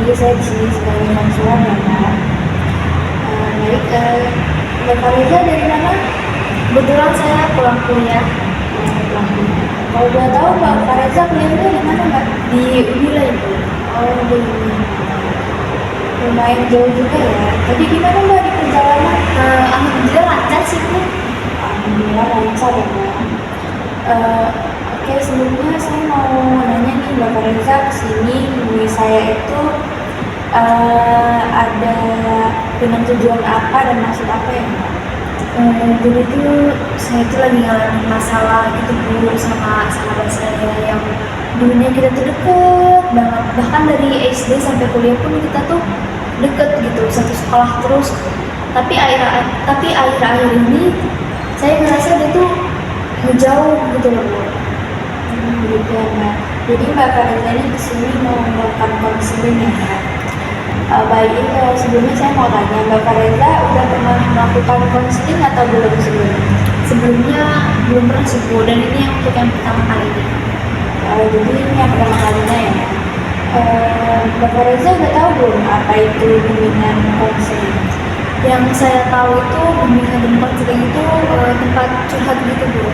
jadi saya di sini sebagai konselor ya Mbak. Baik, Mbak Fariza dari mana? Kebetulan saya pulang kuliah Kalau boleh tahu Mbak Fariza kuliahnya di mana Mbak? di Unila Ibu. Oh, di lumayan jauh juga ya. Tadi gimana Mbak di perjalanan? Alhamdulillah lancar sih Bu. Alhamdulillah lancar ya Mbak. Oke, sebelumnya saya mau nanya nih Mbak Fariza, kesini menemui saya itu ada dengan tujuan apa dan maksud apa ya Mbak? Jadi tuh saya tuh lagi ngalamin masalah gitu Bu sama sahabat saya yang dulunya kita tuh deket banget, bahkan dari SD sampai kuliah pun kita tuh deket gitu, satu sekolah terus. Tapi akhir-akhir ini saya ngerasa dia tuh ngejauh gitu loh Bu. Gitu ya Mbak. Jadi Mbak Fariza ini kesini mau melakukan konseling ya Mbak. Baik, sebelumnya saya mau tanya Mbak Fariza udah pernah melakukan konseling atau belum sebelumnya? Sebelumnya belum pernah sih Bu, dan ini yang untuk yang pertama kali ini. Jadi ini yang pertama kalinya ya. Mbak Fariza udah tahu belum apa itu bimbingan konseling? Yang saya tahu itu bimbingan dan konseling itu tempat curhat gitu Bu.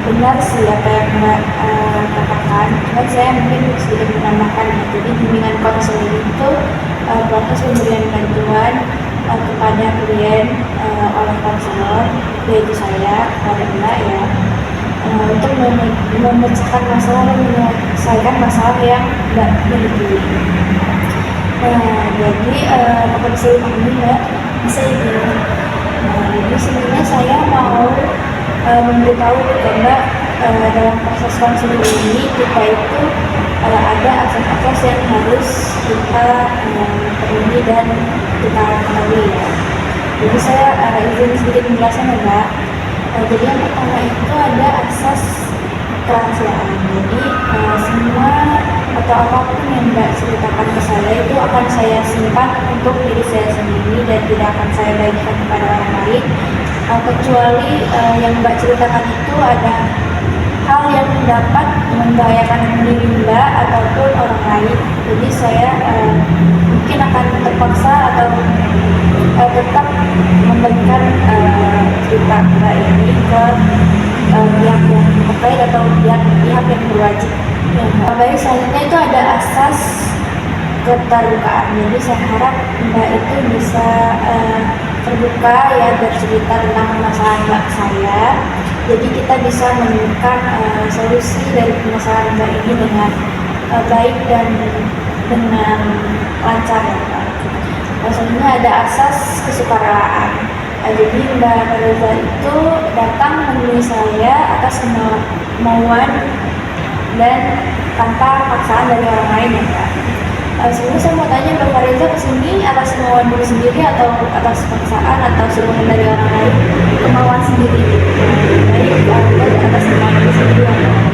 Benar sih apa yang Mbak katakan, cuma saya mungkin sedikit menambahkan ya. Jadi bimbingan konseling itu proses pemberian bantuan kepada klien oleh konselor, yaitu saya kepada Mbak ya, untuk memecahkan masalah dan menyelesaikan masalah yang Mbak miliki. Jadi konseling ini Mbak Bisa ibu. jadi sebenarnya saya mau memberitahu ke Mbak dalam proses konseling ini kita itu ada akses-akses yang harus kita penuhi dan kita ketahui ya. Jadi saya izin sedikit menjelaskan ya Mbak. Jadi yang pertama itu ada asas kerahasiaan. Jadi semua atau apapun yang Mbak ceritakan ke saya itu akan saya simpan untuk diri saya sendiri dan tidak akan saya bagikan kepada orang lain, kecuali yang Mbak ceritakan itu ada hal yang dapat membahayakan diri Mbak ataupun orang lain. Jadi saya mungkin akan terpaksa atau tetap membagikan cerita Mbak ini ke pihak yang terkait atau pihak yang berwajib. Baik, selanjutnya itu ada asas keterbukaan. Jadi saya harap Mbak itu bisa terbuka ya, bercerita tentang masalah Mbak saya. Jadi kita bisa menemukan solusi dari permasalahan Mbak ini dengan baik dan dengan lancar ya Mbak. Selanjutnya ada asas kesukaraan. Jadi Mbak Fariza itu datang menemui saya atas kemauan dan tanpa paksaan dari orang lain ya Mbak. Sebelumnya saya mau tanya Mbak Fariza kesini atas kemauan diri sendiri atau atas paksaan atau suruhan dari orang lain? Kemauan sendiri. Baik, atas kemauan diri sendiri ya Mbak.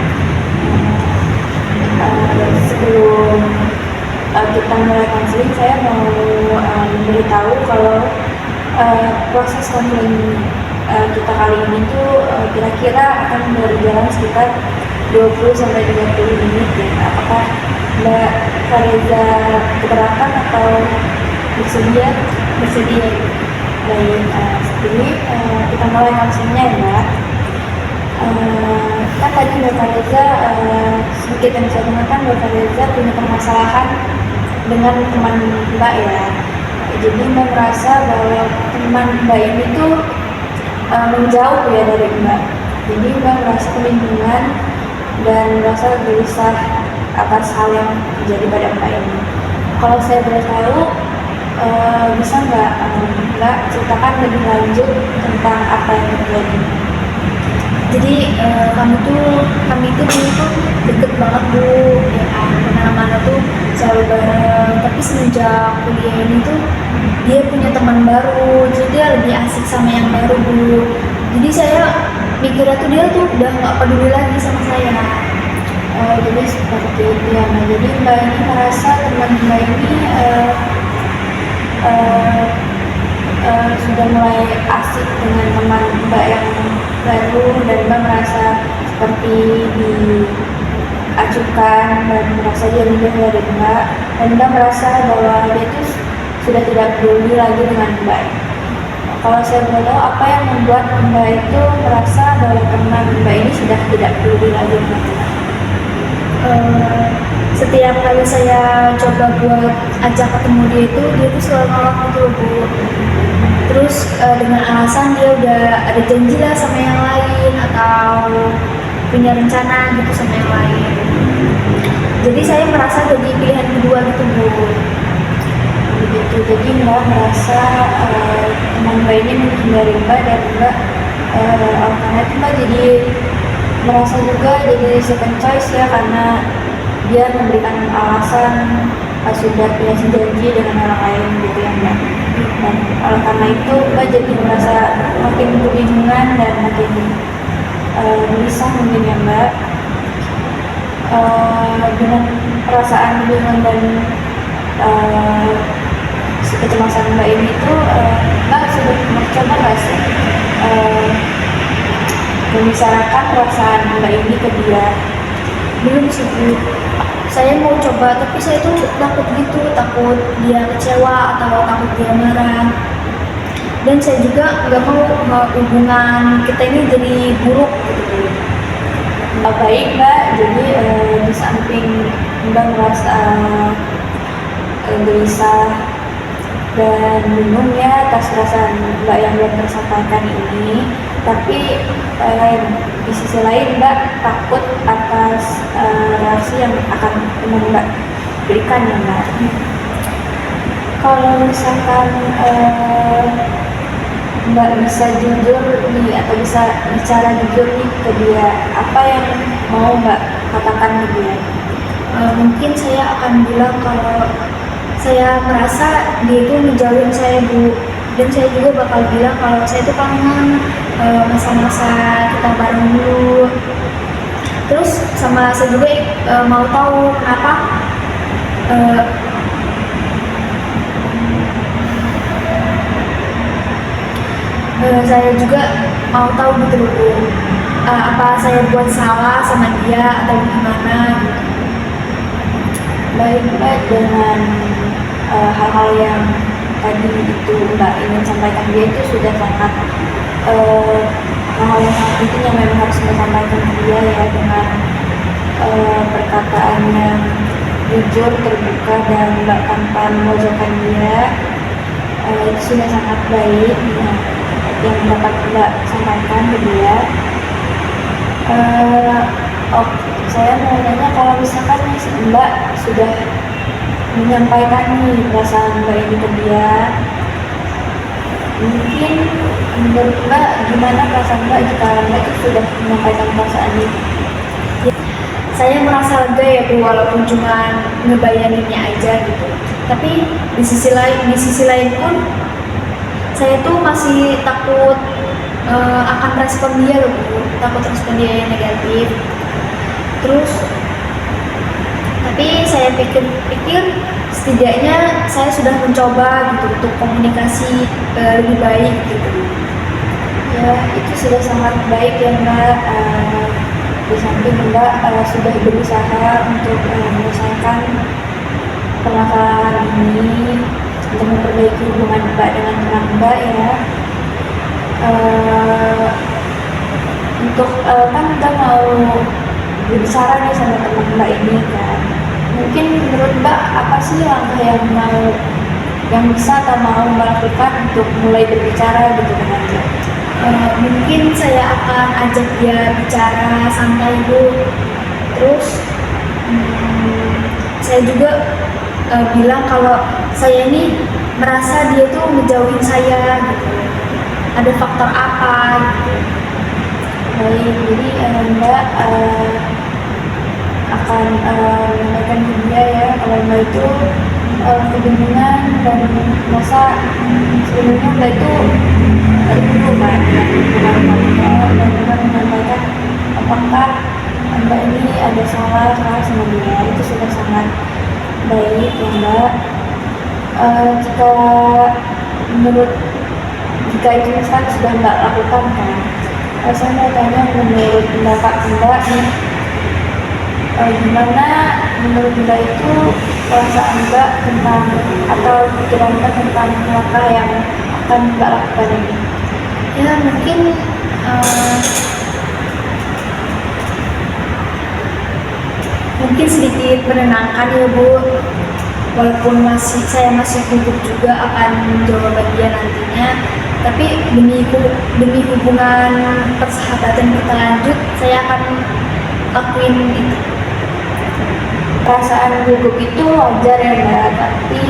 Sebelum kita mulai konseling, saya mau memberitahu kalau proses konseling kita kali ini tuh kira-kira akan berjalan sekitar 20-30 menit ya. Apakah Mbak Fariza keberatan atau bersedia? Bersedia. Baik, jadi kita mulai konselingnya ya Mbak. Kan tadi Mbak Fariza sedikit yang saya dengarkan, Mbak Fariza punya permasalahan dengan teman Mbak ya. Jadi Mbak merasa bahwa teman Mbak ini tuh menjauh ya dari Mbak. Jadi Mbak merasa kebingungan dan merasa gelisah atas hal yang terjadi pada Mbak ini. Kalau saya boleh tahu, bisa nggak Mbak ceritakan lebih lanjut tentang apa yang terjadi? Jadi kami itu dulu tuh deket banget Bu, ya kan, kemana-mana tuh selalu bareng. Tapi semenjak kuliah ini tuh dia punya teman baru, jadi dia lebih asik sama yang baru Bu. Jadi saya mikirnya tuh dia tuh udah nggak peduli lagi sama saya. Jadi seperti itu ya Mbak. Jadi Mbak ini merasa teman Mbak ini sudah mulai asik dengan teman Mbak yang baru, dan Mbak merasa seperti acuhkan dan merasa dia menjauh dari Mbak, dan Mbak merasa bahwa dia itu sudah tidak peduli lagi dengan Mbak. Kalau saya boleh tahu, apa yang membuat Mbak itu merasa bahwa teman Mbak ini sudah tidak peduli lagi dengan Mbak? Setiap kali saya coba buat ajak ketemu dia tuh selalu nolak gitu loh, Bu. Terus dengan alasan dia udah ada janji lah sama yang lain atau punya rencana gitu sama yang lain. Jadi saya merasa jadi pilihan kedua gitu, Bu. Begitu, jadi Mbak merasa teman Mbak ini menghindari Mbak, dan Mbak karena itu Mbak jadi merasa juga jadi second choice ya, karena dia memberikan alasan sudah punya janji dengan orang lain gitu ya Mbak. Dan oleh karena itu Mbak jadi merasa makin kebingungan dan makin gelisah mungkin ya Mbak. Dengan perasaan kebingungan dan kecemasan Mbak ini tuh Mbak sudah mencoba nggak sih membicarakan perasaan Mbak ini ke dia? Belum sih, Bu. Saya mau coba tapi saya tuh takut gitu, takut dia kecewa atau takut dia marah. Dan saya juga nggak mau hubungan kita ini jadi buruk gitu. Baik Mbak, jadi di samping Mbak merasa gelisah dan bingung ya atas perasaan Mbak yang belum tersampaikan ini, tapi di sisi lain Mbak takut atas reaksi yang akan Mbak berikan ya Mbak. Kalau misalkan Mbak bisa jujur nih atau bisa bicara jujur nih ke dia, apa yang mau Mbak katakan ke dia? Mungkin saya akan bilang kalau saya merasa dia itu ngejauhin saya, Bu. Dan saya juga bakal bilang kalau saya itu kangen masa-masa kita bareng dulu. Terus sama saya juga mau tahu kenapa saya juga mau tahu gitu loh, Bu. Apa saya buat salah sama dia atau gimana gitu. Baik Mbak, dengan hal-hal yang tadi itu Mbak ingin sampaikan dia itu sudah sangat hal-hal yang sangat penting yang memang harus Mbak sampaikan ke dia ya, dengan perkataan yang jujur, terbuka, dan Mbak tanpa memojokkan dia. Itu sudah sangat baik ya, yang dapat Mbak sampaikan ke dia. Saya mau nanya, kalau misalkan Mbak sudah menyampaikan nih perasaan Mbak ini ke dia, mungkin menurut Mbak gimana perasaan Mbak jika Mbak itu sudah menyampaikan perasaan ini? Saya merasa lega ya, Bu, walaupun cuma ngebayanginnya aja gitu. Tapi di sisi lain pun saya tuh masih takut akan respon dia loh, Bu. Takut respon dia yang negatif. Terus tapi saya pikir setidaknya saya sudah mencoba gitu untuk komunikasi lebih baik gitu. Ya, itu sudah sangat baik ya Mbak. Di samping Mbak sudah berusaha untuk menyelesaikan permasalahan ini, untuk memperbaiki hubungan Mbak dengan teman Mbak ya. Untuk kan Mbak mau berbicara nih sama teman Mbak ini kan, mungkin menurut Mbak apa sih langkah yang bisa atau mau Mbak lakukan untuk mulai berbicara gitu dengan dia? Mungkin saya akan ajak dia bicara santai, Bu. Terus saya juga bilang kalau saya ini merasa dia tuh ngejauhin saya gitu. Ada faktor apa gitu. Baik, jadi Mbak akan menyampaikan ke dia ya kalau Mbak itu kebingungan dan merasa sebenarnya Mbak itu rindu Mbak dengan Mbak, dan Mbak menyampaikan apakah Mbak ini ada salah sama dia. Itu sudah sangat baik ya Mbak. Jika itu misalkan sudah Mbak lakukan kan, saya mau tanya menurut pendapat Mbak nih, gimana menurut Mbak itu perasaan Mbak tentang atau pikiran Mbak tentang langkah yang akan Mbak lakukan ini? Ya mungkin eh, mungkin sedikit menenangkan ya Bu, walaupun saya masih gugup juga akan jawaban dia nantinya, tapi demi hubungan persahabatan kita lanjut, saya akan lakuin itu. Perasaan gugup itu wajar ya Mbak, tapi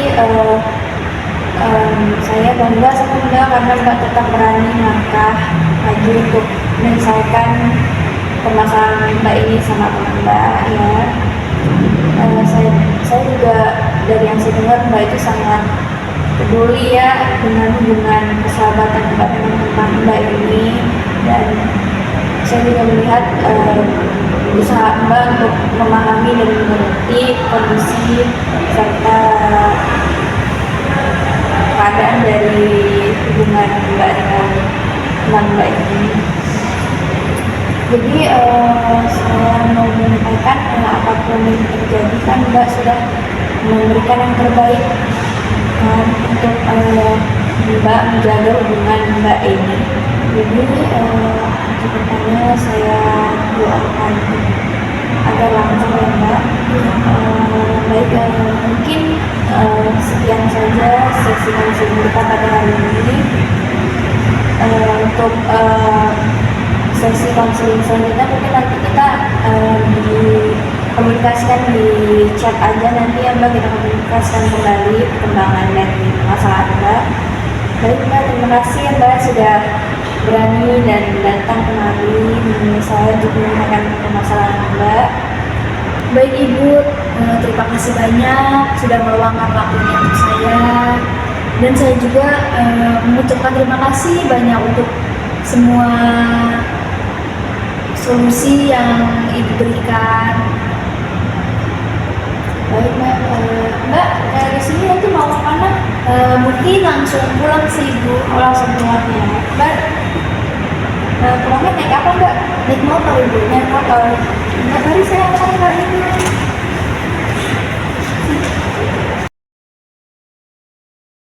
saya bangga sama Mbak karena Mbak tetap berani melangkah maju untuk menyelesaikan permasalahan Mbak ini sama teman Mbak ya. Saya juga dari yang saya dengar Mbak itu sangat peduli ya dengan hubungan persahabatan Mbak dengan teman Mbak ini, dan saya juga melihat usaha Mbak untuk memahami dan mengerti kondisi serta keadaan dari hubungan Mbak dengan teman Mbak ini. Jadi saya mau menyampaikan apapun yang terjadi kan Mbak sudah memberikan yang terbaik kan, untuk Mbak menjaga hubungan Mbak ini. Jadi kedepannya saya doakan agar lancar ya Mbak. Baik, mungkin sekian saja sesi konseling kita pada hari ini. Untuk sesi konseling selanjutnya mungkin nanti kita dikomunikasikan di chat aja nanti ya Mbak, kita komunikasikan kembali perkembangan dari masalah Mbak. Baik Mbak, terima kasih ya Mbak sudah berani dan datang kemari menemui saya untuk menyampaikan permasalahan Mbak. Baik Ibu, terima kasih banyak sudah meluangkan waktunya untuk saya, dan saya juga mengucapkan terima kasih banyak untuk semua solusi yang Ibu berikan. Baik Mbak, Mbak dari sini nanti mau kemana? Mungkin langsung pulang sih Ibu. Langsung pulang ya Mbak. Pulangnya naik apa Mbak? Naik motor Ibu. Naik motor. Mbak, mari saya antar Mbak ini.